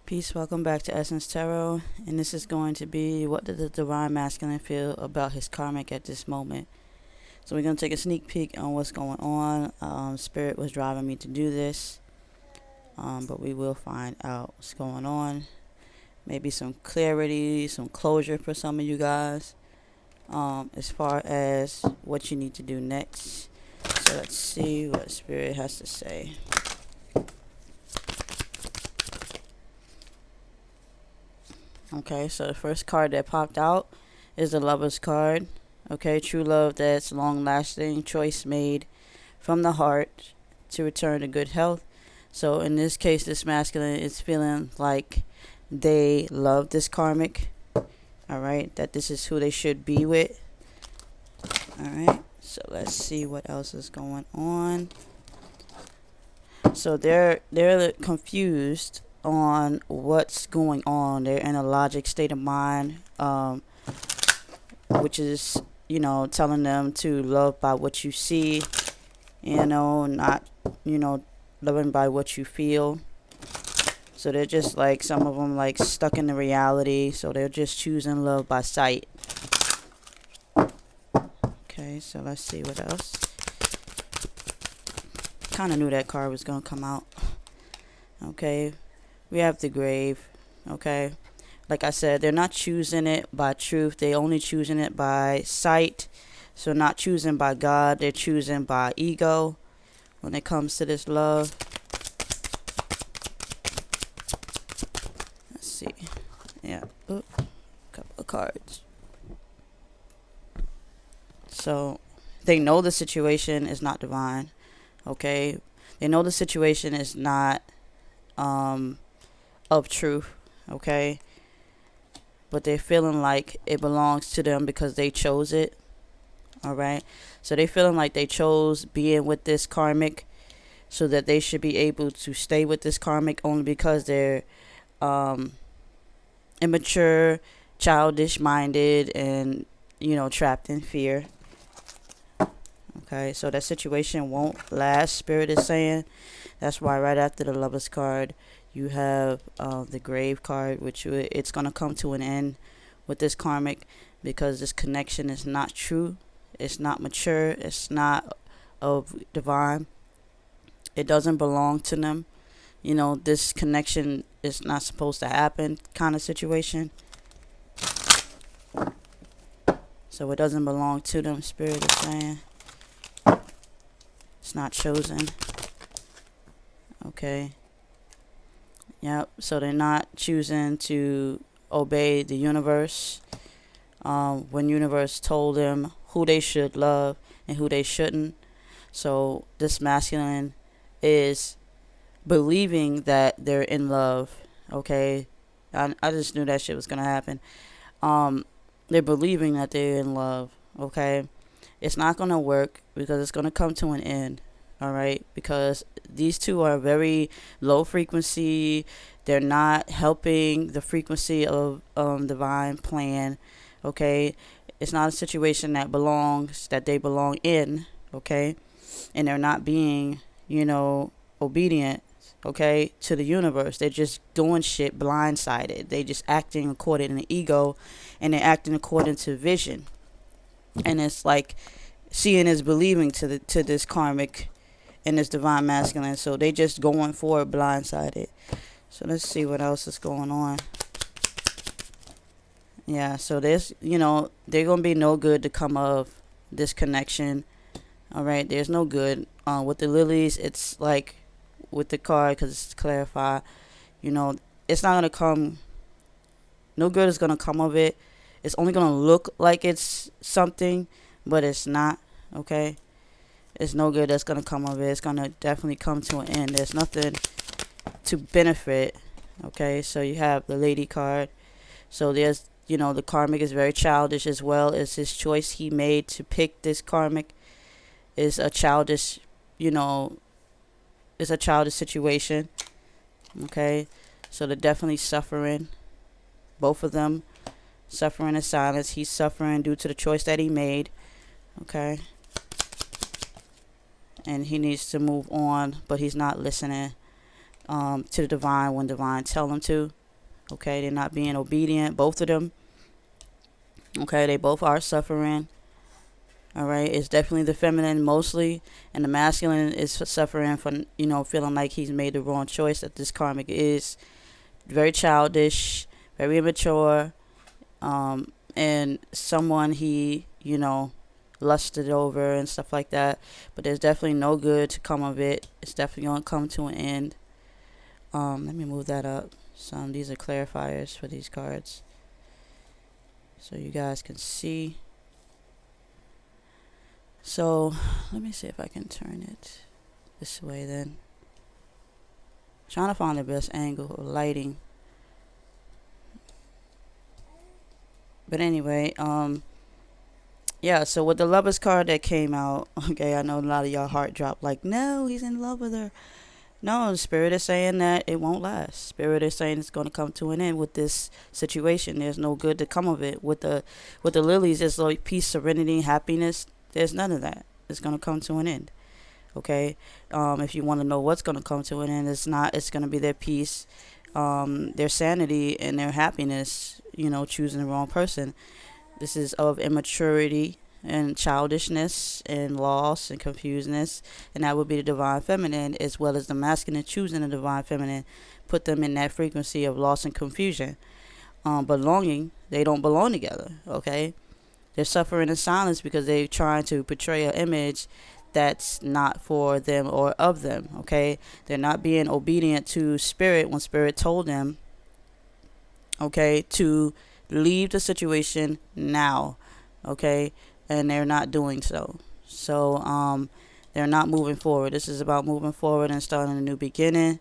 Peace, welcome back to Essence Tarot, and this is going to be what did the Divine Masculine feel about his karmic at this moment. So we're going to take a sneak peek on what's going on. Spirit was driving me to do this, but we will find out what's going on. Maybe some clarity, some closure for some of you guys, as far as what you need to do next. So let's see what Spirit has to say. Okay, so the first card that popped out is the Lover's card. Okay, true love that's long lasting, choice made from the heart to return to good health. So in this case, this masculine is feeling like they love this karmic. Alright, that this is who they should be with. Alright, so let's see what else is going on. So they're confused on what's going on. They're in a logic state of mind, which is, telling them to love by what you see, not, loving by what you feel. So they're just like, some of them like stuck in the reality, so they're just choosing love by sight. Okay, so let's see what else. Kind of knew that card was going to come out. Okay, we have the Grave. Okay, like I said, they're not choosing it by truth. They only choosing it by sight. So not choosing by God. They're choosing by ego when it comes to this love. Let's see. Yeah. Oop. Couple of cards. So they know the situation is not divine. Okay. They know the situation is not of truth. Okay. But they're feeling like it belongs to them because they chose it. Alright. So they're feeling like they chose being with this karmic, so that they should be able to stay with this karmic only because they're immature, childish minded, and trapped in fear. Okay, so that situation won't last, Spirit is saying. That's why right after the Lover's card, you have the Grave card, which it's going to come to an end with this karmic, because this connection is not true. It's not mature. It's not of divine. It doesn't belong to them. This connection is not supposed to happen kind of situation. So it doesn't belong to them, Spirit is saying. It's not chosen. Okay. Yep. So they're not choosing to obey the universe. When universe told them who they should love and who they shouldn't. So this masculine is believing that they're in love. Okay. I just knew that shit was gonna happen. They're believing that they're in love. Okay. It's not gonna work because it's gonna come to an end. Alright, because these two are very low frequency. They're not helping the frequency of divine plan. Okay, it's not a situation that they belong in. Okay, and they're not being obedient, okay, to the universe. They're just doing shit blindsided. They just acting according to ego, and they're acting according to vision. And it's like seeing is believing to this karmic and this divine masculine. So they just going for it blindsided. So let's see what else is going on. Yeah, so there's, they're going to be no good to come of this connection. All right, there's no good. With the lilies, it's like with the card, because it's to clarify, it's not going to come, no good is going to come of it. It's only going to look like it's something, but it's not, okay? It's no good that's going to come of it. It's going to definitely come to an end. There's nothing to benefit, okay? So you have the Lady card. So there's, the karmic is very childish as well. As his choice he made to pick this karmic is a childish, it's a childish situation, okay? So they're definitely suffering, both of them. Suffering in silence. He's suffering due to the choice that he made. Okay. And he needs to move on, but he's not listening. to the divine when divine tell them to. Okay, they're not being obedient, both of them. Okay, they both are suffering. All right, it's definitely the feminine mostly, and the masculine is suffering from, feeling like he's made the wrong choice, that this karmic is very childish, very immature, and someone he, lusted over and stuff like that. But there's definitely no good to come of it. It's definitely going to come to an end. Let me move that up. These are clarifiers for these cards, so you guys can see. So let me see if I can turn it this way then. Trying to find the best angle of lighting. But anyway, yeah, so with the Lovers card that came out, okay, I know a lot of y'all heart dropped like, no, he's in love with her. No, the Spirit is saying that it won't last. Spirit is saying it's going to come to an end with this situation. There's no good to come of it. With the lilies, there's like peace, serenity, happiness. There's none of that. It's going to come to an end. Okay? If you want to know what's going to come to an end, it's going to be their peace, their sanity, and their happiness, choosing the wrong person. This is of immaturity and childishness and loss and confusedness, and that would be the divine feminine, as well as the masculine choosing the divine feminine, put them in that frequency of loss and confusion. Belonging, they don't belong together. Okay? They're suffering in silence because they're trying to portray an image that's not for them or of them. Okay? They're not being obedient to Spirit when Spirit told them, okay, to leave the situation now. Okay? And they're not doing so. So they're not moving forward. This is about moving forward and starting a new beginning.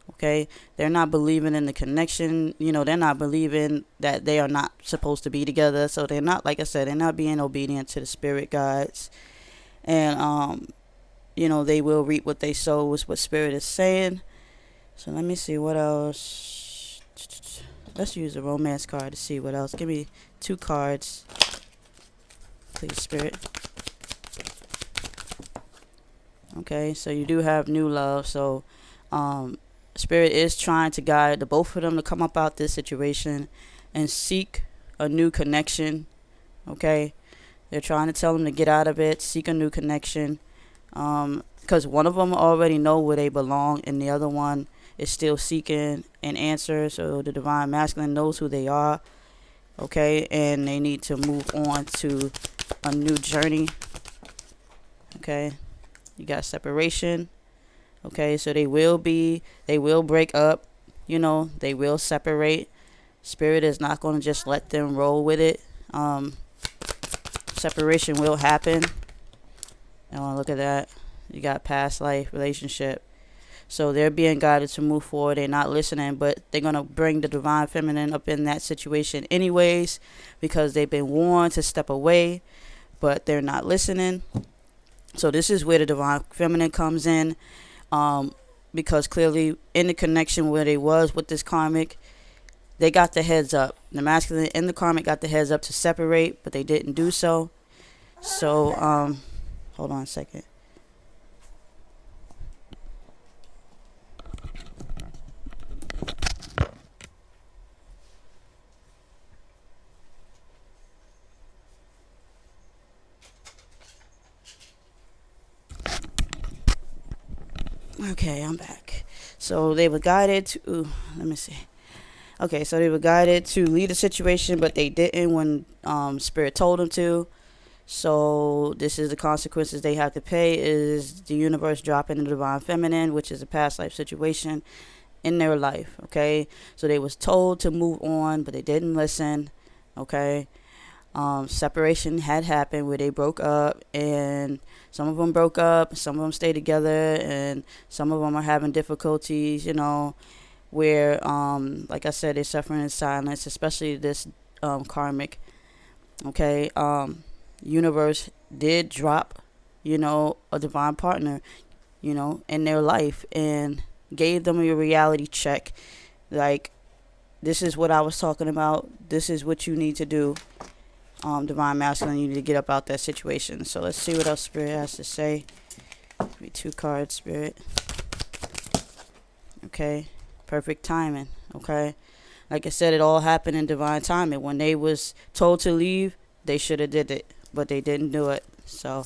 Okay, they're not believing in the connection. They're not believing that they are not supposed to be together. So they're not, like I said, they're not being obedient to the spirit guides. And they will reap what they sow, is what Spirit is saying. So let me see what else. Let's use a romance card to see what else. Give me 2 cards, please, Spirit. Okay, so you do have new love. So Spirit is trying to guide the both of them to come up out this situation and seek a new connection. Okay, they're trying to tell them to get out of it, seek a new connection, because one of them already know where they belong, and the other one is still seeking an answer. So the divine masculine knows who they are. Okay, and they need to move on to a new journey. Okay, you got separation. Okay, so they will break up, they will separate. Spirit is not going to just let them roll with it. Separation will happen. I want to look at that. You got past life, relationship. So they're being guided to move forward. They're not listening, but they're going to bring the divine feminine up in that situation anyways, because they've been warned to step away, but they're not listening. So this is where the divine feminine comes in. Because clearly in the connection where they was with this karmic, they got the heads up. The masculine and the karmic got the heads up to separate, but they didn't do so. So, hold on a second. Okay, I'm back. So they were guided to, let me see. Okay, so they were guided to leave the situation, but they didn't when Spirit told them to. So this is the consequences they have to pay, is the universe dropping the divine feminine, which is a past life situation in their life. Okay, so they was told to move on, but they didn't listen. Okay, separation had happened where they broke up, and some of them broke up, some of them stayed together, and some of them are having difficulties, where, like I said, they're suffering in silence, especially this karmic. Okay, universe did drop, a divine partner, in their life, and gave them a reality check. Like, this is what I was talking about. This is what you need to do. Divine masculine, you need to get up out that situation. So let's see what else Spirit has to say. Give me 2 cards, Spirit. Okay, perfect timing. Okay, like I said, it all happened in divine timing. When they was told to leave, they should have did it, but they didn't do it. So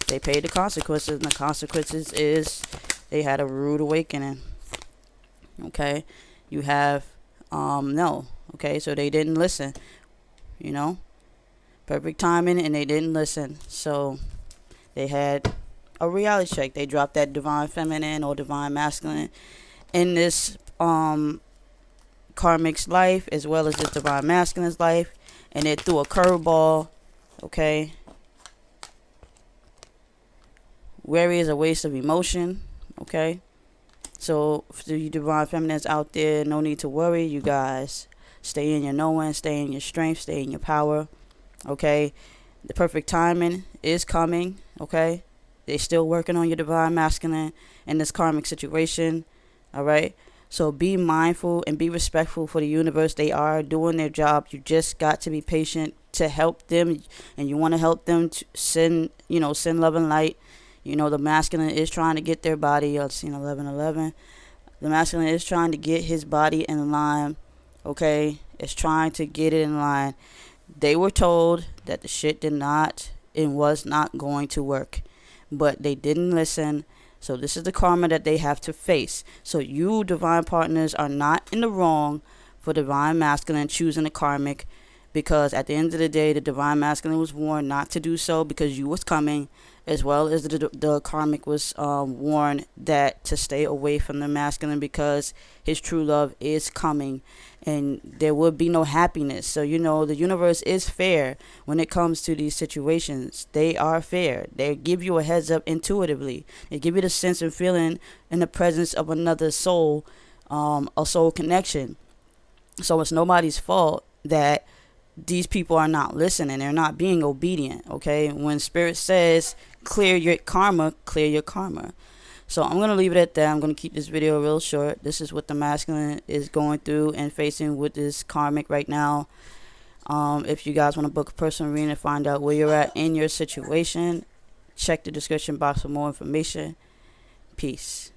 they paid the consequences, and the consequences is they had a rude awakening. Okay, you have no. Okay, so they didn't listen. You know, perfect timing, and they didn't listen. So they had a reality check. They dropped that divine feminine or divine masculine in this karmic's life as well as this divine masculine's life, and it threw a curveball. Okay, worry is a waste of emotion. Okay, so for you divine feminines out there, no need to worry. You guys stay in your knowing, stay in your strength, stay in your power. Okay, the perfect timing is coming. Okay, they still working on your divine masculine in this karmic situation. All right, so be mindful and be respectful for the universe. They are doing their job. You just got to be patient to help them, and you want to help them to send love and light. The masculine is trying to get their body. I've seen 11:11. The masculine is trying to get his body in line. Okay, it's trying to get it in line. They were told that the shit did not and was not going to work, but they didn't listen. So this is the karma that they have to face. So you divine partners are not in the wrong for divine masculine choosing the karmic, because at the end of the day, the divine masculine was warned not to do so because you was coming, as well as the karmic was warned that to stay away from the masculine because his true love is coming and there would be no happiness. So the universe is fair when it comes to these situations. They are fair. They give you a heads up intuitively. They give you the sense and feeling in the presence of another soul, a soul connection. So it's nobody's fault that these people are not listening. They're not being obedient. Okay, when spirit says clear your karma, clear your karma. So I'm going to leave it at that. I'm going to keep this video real short. This is what the masculine is going through and facing with this karmic right now. If you guys want to book a personal reading and find out where you're at in your situation, check the description box for more information. Peace.